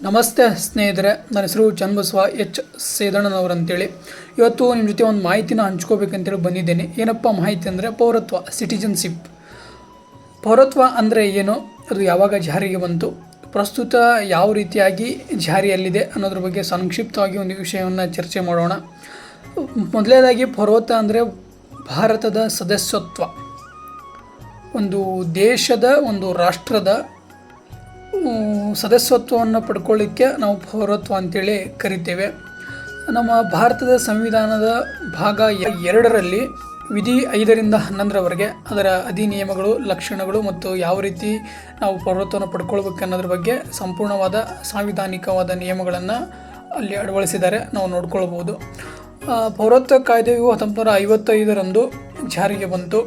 ನಮಸ್ತೆ ಸ್ನೇಹಿತರೆ, ನನ್ನ ಹೆಸರು ಚನ್ನಬಸವ ಎಚ್ ಸೇದಣ್ಣನವರಂತೇಳಿ. ಇವತ್ತು ನಿಮ್ಮ ಜೊತೆ ಒಂದು ಮಾಹಿತಿನ ಹಂಚ್ಕೋಬೇಕಂತೇಳಿ ಬಂದಿದ್ದೇನೆ. ಏನಪ್ಪ ಮಾಹಿತಿ ಅಂದರೆ ಪೌರತ್ವ, ಸಿಟಿಜನ್ಶಿಪ್. ಪೌರತ್ವ ಅಂದರೆ ಏನು, ಅದು ಯಾವಾಗ ಜಾರಿಗೆ ಬಂತು, ಪ್ರಸ್ತುತ ಯಾವ ರೀತಿಯಾಗಿ ಜಾರಿಯಲ್ಲಿದೆ ಅನ್ನೋದ್ರ ಬಗ್ಗೆ ಸಂಕ್ಷಿಪ್ತವಾಗಿ ಒಂದು ವಿಷಯವನ್ನು ಚರ್ಚೆ ಮಾಡೋಣ. ಮೊದಲನೇದಾಗಿ ಪೌರತ್ವ ಅಂದರೆ ಭಾರತದ ಸದಸ್ಯತ್ವ. ಒಂದು ದೇಶದ, ಒಂದು ರಾಷ್ಟ್ರದ ಸದಸ್ಯತ್ವವನ್ನು ಪಡ್ಕೊಳ್ಳಿಕ್ಕೆ ನಾವು ಪೌರತ್ವ ಅಂತೇಳಿ ಕರಿತೇವೆ. ನಮ್ಮ ಭಾರತದ ಸಂವಿಧಾನದ ಭಾಗ 2ರಲ್ಲಿ ವಿಧಿ 5ರಿಂದ 11ರವರೆಗೆ ಅದರ ಅಧಿನಿಯಮಗಳು, ಲಕ್ಷಣಗಳು ಮತ್ತು ಯಾವ ರೀತಿ ನಾವು ಪೌರತ್ವವನ್ನು ಪಡ್ಕೊಳ್ಬೇಕು ಅನ್ನೋದ್ರ ಬಗ್ಗೆ ಸಂಪೂರ್ಣವಾದ ಸಾಂವಿಧಾನಿಕವಾದ ನಿಯಮಗಳನ್ನು ಅಲ್ಲಿ ಅಳವಡಿಸಿದ್ದಾರೆ, ನಾವು ನೋಡ್ಕೊಳ್ಬೋದು. ಪೌರತ್ವ ಕಾಯ್ದೆಯು 1955ರಂದು ಜಾರಿಗೆ ಬಂತು,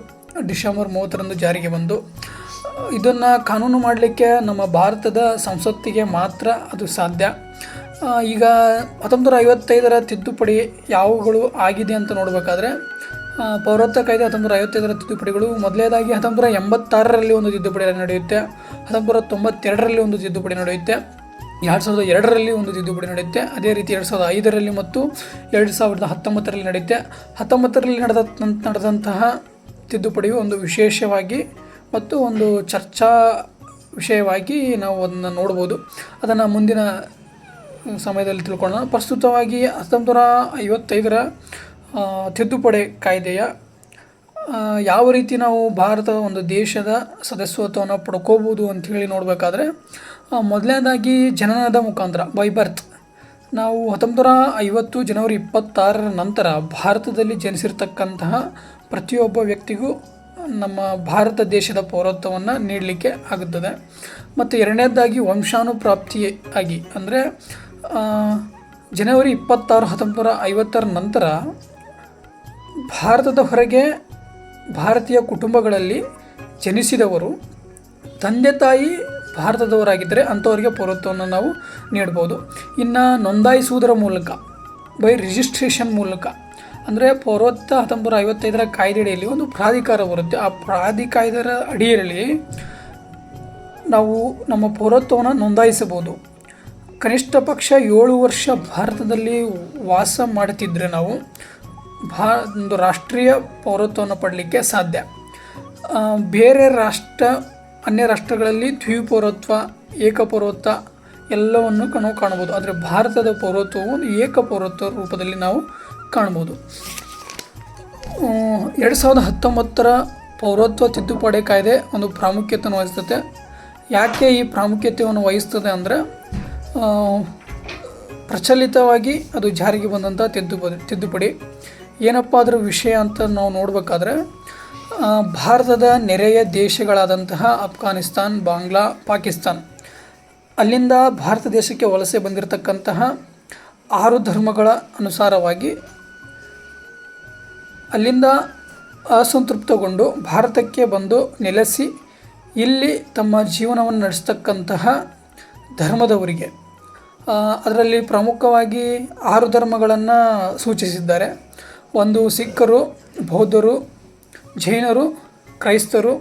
ಡಿಸೆಂಬರ್ 30ರಂದು ಜಾರಿಗೆ ಬಂದು. ಇದನ್ನು ಕಾನೂನು ಮಾಡಲಿಕ್ಕೆ ನಮ್ಮ ಭಾರತದ ಸಂಸತ್ತಿಗೆ ಮಾತ್ರ ಅದು ಸಾಧ್ಯ. ಈಗ 1955ರ ತಿದ್ದುಪಡಿ ಯಾವುಗಳು ಆಗಿದೆ ಅಂತ ನೋಡಬೇಕಾದ್ರೆ, ಪೌರತ್ವ ಕಾಯ್ದೆ 1955ರ ತಿದ್ದುಪಡಿಗಳು ಮೊದಲನೇದಾಗಿ 1986ರಲ್ಲಿ ಒಂದು ತಿದ್ದುಪಡಿ ನಡೆಯುತ್ತೆ, 1992ರಲ್ಲಿ ಒಂದು ತಿದ್ದುಪಡಿ ನಡೆಯುತ್ತೆ, 2002ರಲ್ಲಿ ಒಂದು ತಿದ್ದುಪಡಿ ನಡೆಯುತ್ತೆ, ಅದೇ ರೀತಿ 2005ರಲ್ಲಿ ಮತ್ತು 2019ರಲ್ಲಿ ನಡೆಯುತ್ತೆ. 19ರಲ್ಲಿ ನಡೆದಂತಹ ತಿದ್ದುಪಡಿಯು ಒಂದು ವಿಶೇಷವಾಗಿ ಮತ್ತು ಒಂದು ಚರ್ಚಾ ವಿಷಯವಾಗಿ ನಾವು ಅದನ್ನು ನೋಡ್ಬೋದು. ಅದನ್ನು ಮುಂದಿನ ಸಮಯದಲ್ಲಿ ತಿಳ್ಕೊಳ್ಳೋಣ. ಪ್ರಸ್ತುತವಾಗಿ 1955ರ ತಿದ್ದುಪಡಿ ಕಾಯ್ದೆಯ ಯಾವ ರೀತಿ ನಾವು ಭಾರತದ ಒಂದು ದೇಶದ ಸದಸ್ಯತ್ವವನ್ನು ಪಡ್ಕೋಬೋದು ಅಂಥೇಳಿ ನೋಡಬೇಕಾದ್ರೆ, ಮೊದಲನೇದಾಗಿ ಜನನದ ಮುಖಾಂತರ, ಬೈ ಬರ್ತ್. ನಾವು 1950 ಜನವರಿ 26ರ ನಂತರ ಭಾರತದಲ್ಲಿ ಜನಿಸಿರ್ತಕ್ಕಂತಹ ಪ್ರತಿಯೊಬ್ಬ ವ್ಯಕ್ತಿಗೂ ನಮ್ಮ ಭಾರತ ದೇಶದ ಪೌರತ್ವವನ್ನು ನೀಡಲಿಕ್ಕೆ ಆಗುತ್ತದೆ. ಮತ್ತು ಎರಡನೇದಾಗಿ ವಂಶಾನುಪ್ರಾಪ್ತಿ ಆಗಿ, ಅಂದರೆ ಜನವರಿ 26, 1950ರ ನಂತರ ಭಾರತದ ಹೊರಗೆ ಭಾರತೀಯ ಕುಟುಂಬಗಳಲ್ಲಿ ಜನಿಸಿದವರು ತಂದೆ ತಾಯಿ ಭಾರತದವರಾಗಿದ್ದರೆ ಅಂಥವರಿಗೆ ಪೌರತ್ವವನ್ನು ನಾವು ನೀಡ್ಬೋದು. ಇನ್ನು ನೋಂದಾಯಿಸುವುದರ ಮೂಲಕ, ಬೈ ರಿಜಿಸ್ಟ್ರೇಷನ್ ಮೂಲಕ, ಅಂದರೆ ಪೌರತ್ವ 1955ರ ಕಾಯ್ದೆಯಲ್ಲಿ ಒಂದು ಪ್ರಾಧಿಕಾರ ಬರುತ್ತೆ. ಆ ಪ್ರಾಧಿಕಾರದ ಅಡಿಯಲ್ಲಿ ನಾವು ನಮ್ಮ ಪೌರತ್ವವನ್ನು ನೋಂದಾಯಿಸಬಹುದು. ಕನಿಷ್ಠ ಪಕ್ಷ 7 ವರ್ಷ ಭಾರತದಲ್ಲಿ ವಾಸ ಮಾಡುತ್ತಿದ್ದರೆ ನಾವು ಒಂದು ರಾಷ್ಟ್ರೀಯ ಪೌರತ್ವವನ್ನು ಪಡಲಿಕ್ಕೆ ಸಾಧ್ಯ. ಬೇರೆ ಅನ್ಯ ರಾಷ್ಟ್ರಗಳಲ್ಲಿ ದ್ವಿಪೌರತ್ವ, ಏಕಪೌರತ್ವ ಎಲ್ಲವನ್ನು ನಾವು ಕಾಣ್ಬೋದು. ಆದರೆ ಭಾರತದ ಪೌರತ್ವವು ಒಂದು ಏಕಪೌರತ್ವ ರೂಪದಲ್ಲಿ ನಾವು ಕಾಣ್ಬೋದು. 2019ರ ಪೌರತ್ವ ತಿದ್ದುಪಡಿ ಕಾಯ್ದೆ ಒಂದು ಪ್ರಾಮುಖ್ಯತೆಯನ್ನು ವಹಿಸ್ತದೆ. ಯಾಕೆ ಈ ಪ್ರಾಮುಖ್ಯತೆಯನ್ನು ವಹಿಸ್ತದೆ ಅಂದರೆ, ಪ್ರಚಲಿತವಾಗಿ ಅದು ಜಾರಿಗೆ ಬಂದಂಥ ತಿದ್ದುಪಡಿ ಏನಪ್ಪ ಅದರ ವಿಷಯ ಅಂತ ನಾವು ನೋಡಬೇಕಾದ್ರೆ, ಭಾರತದ ನೆರೆಯ ದೇಶಗಳಾದಂತಹ ಅಫ್ಘಾನಿಸ್ತಾನ್, ಬಾಂಗ್ಲಾ, ಪಾಕಿಸ್ತಾನ್, ಅಲ್ಲಿಂದ ಭಾರತ ದೇಶಕ್ಕೆ ವಲಸೆ ಬಂದಿರತಕ್ಕಂತಹ 6 ಧರ್ಮಗಳ ಅನುಸಾರವಾಗಿ ಅಲ್ಲಿಂದ ಅಸಂತೃಪ್ತಗೊಂಡು ಭಾರತಕ್ಕೆ ಬಂದು ನೆಲೆಸಿ ಇಲ್ಲಿ ತಮ್ಮ ಜೀವನವನ್ನು ನಡೆಸ್ತಕ್ಕಂತಹ ಧರ್ಮದವರಿಗೆ, ಅದರಲ್ಲಿ ಪ್ರಮುಖವಾಗಿ 6 ಧರ್ಮಗಳನ್ನು ಸೂಚಿಸಿದ್ದಾರೆ. ಒಂದು ಸಿಖ್ಖರು, ಬೌದ್ಧರು, ಜೈನರು, ಕ್ರೈಸ್ತರು,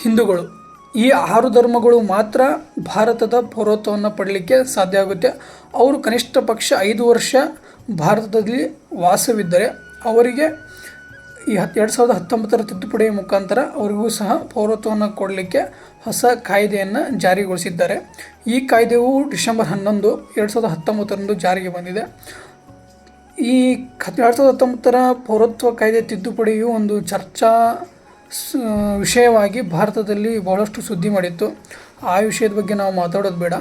ಹಿಂದೂಗಳು. ಈ 6 ಧರ್ಮಗಳು ಮಾತ್ರ ಭಾರತದ ಪೌರತ್ವವನ್ನು ಪಡಲಿಕ್ಕೆ ಸಾಧ್ಯ ಆಗುತ್ತೆ. ಅವರು ಕನಿಷ್ಠ ಪಕ್ಷ 5 ವರ್ಷ ಭಾರತದಲ್ಲಿ ವಾಸವಿದ್ದರೆ ಅವರಿಗೆ ಈ 2019ರ ತಿದ್ದುಪಡಿಯ ಮುಖಾಂತರ ಅವರಿಗೂ ಸಹ ಪೌರತ್ವವನ್ನು ಕೊಡಲಿಕ್ಕೆ ಹೊಸ ಕಾಯ್ದೆಯನ್ನು ಜಾರಿಗೊಳಿಸಿದ್ದಾರೆ. ಈ ಕಾಯ್ದೆಯು ಡಿಸೆಂಬರ್ 11, 2019ರಂದು ಜಾರಿಗೆ ಬಂದಿದೆ. ಈ 2019ರ ಪೌರತ್ವ ಕಾಯ್ದೆ ತಿದ್ದುಪಡಿಯು ಒಂದು ಚರ್ಚಾ ವಿಷಯವಾಗಿ ಭಾರತದಲ್ಲಿ ಬಹಳಷ್ಟು ಸುದ್ದಿ ಮಾಡಿತ್ತು. ಆ ವಿಷಯದ ಬಗ್ಗೆ ನಾವು ಮಾತಾಡೋದು ಬೇಡ,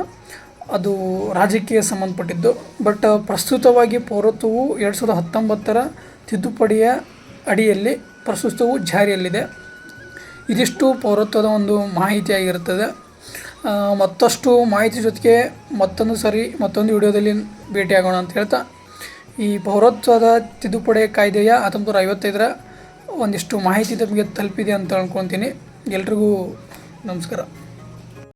ಅದು ರಾಜಕೀಯ ಸಂಬಂಧಪಟ್ಟಿದ್ದು. ಬಟ್ ಪ್ರಸ್ತುತವಾಗಿ ಪೌರತ್ವವು 2019ರ ತಿದ್ದುಪಡಿಯ ಅಡಿಯಲ್ಲಿ ಪ್ರಸ್ತುತವು ಜಾರಿಯಲ್ಲಿದೆ. ಇದಿಷ್ಟು ಪೌರತ್ವದ ಒಂದು ಮಾಹಿತಿಯಾಗಿರುತ್ತದೆ. ಮತ್ತಷ್ಟು ಮಾಹಿತಿ ಜೊತೆಗೆ ಮತ್ತೊಂದು ವಿಡಿಯೋದಲ್ಲಿ ಭೇಟಿಯಾಗೋಣ ಅಂತ ಹೇಳ್ತಾ, ಈ ಪೌರತ್ವದ ತಿದ್ದುಪಡಿ ಕಾಯ್ದೆಯ 1955ರ ಒಂದಿಷ್ಟು ಮಾಹಿತಿ ತಮಗೆ ತಲುಪಿದೆ ಅಂತ ಅಂದ್ಕೊತೀನಿ. ಎಲ್ರಿಗೂ ನಮಸ್ಕಾರ.